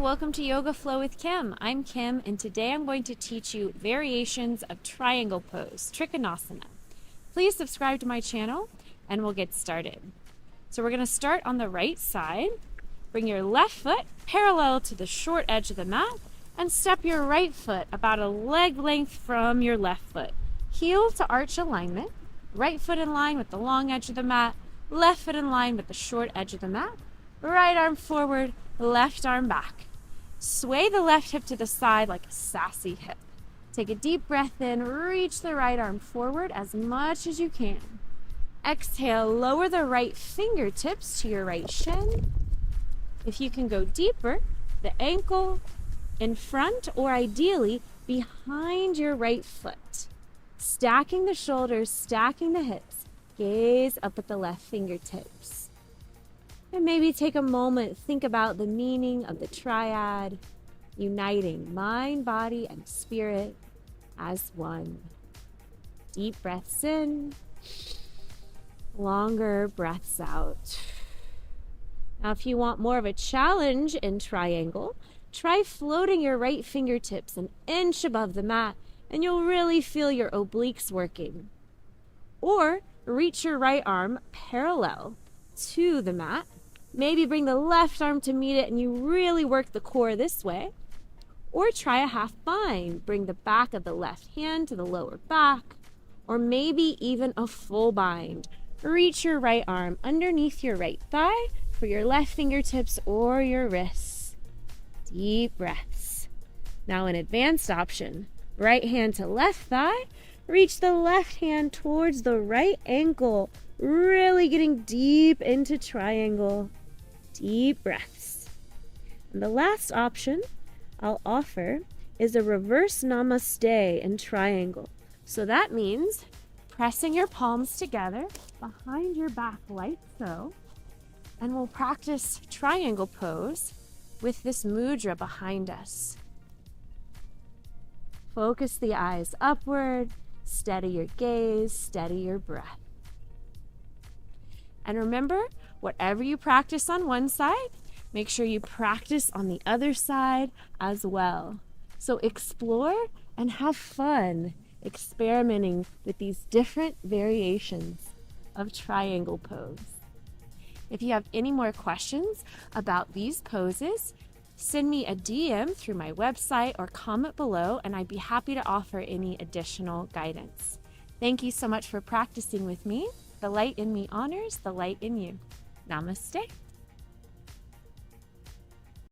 welcome to Yoga Flow with Kim. I'm Kim, and today I'm going to teach you variations of triangle pose, Trikonasana. Please subscribe to my channel, and we'll get started. So we're going to start on the right side. Bring your left foot parallel to the short edge of the mat, and step your right foot about a leg length from your left foot. Heel to arch alignment, right foot in line with the long edge of the mat, left foot in line with the short edge of the mat, right arm forward, left arm back. Sway the left hip to the side like a sassy hip. Take a deep breath in, reach the right arm forward as much as you can. Exhale, lower the right fingertips to your right shin. If you can go deeper, the ankle in front or ideally behind your right foot. Stacking the shoulders, stacking the hips. Gaze up at the left fingertips. And maybe take a moment, think about the meaning of the triad, uniting mind, body, and spirit as one. Deep breaths in, longer breaths out. Now, if you want more of a challenge in triangle, try floating your right fingertips an inch above the mat, and you'll really feel your obliques working. Or reach your right arm parallel to the mat. Maybe bring the left arm to meet it and you really work the core this way. Or try a half bind. Bring the back of the left hand to the lower back. Or maybe even a full bind. Reach your right arm underneath your right thigh for your left fingertips or your wrists. Deep breaths. Now an advanced option. Right hand to left thigh. Reach the left hand towards the right ankle. Really getting deep into triangle. Deep breaths. And the last option I'll offer is a reverse namaste in triangle. So that means pressing your palms together behind your back like so. And we'll practice triangle pose with this mudra behind us. Focus the eyes upward, steady your gaze, steady your breath. And remember, whatever you practice on one side, make sure you practice on the other side as well. So explore and have fun experimenting with these different variations of triangle pose. If you have any more questions about these poses, send me a DM through my website or comment below, and I'd be happy to offer any additional guidance. Thank you so much for practicing with me. The light in me honors the light in you. Namaste.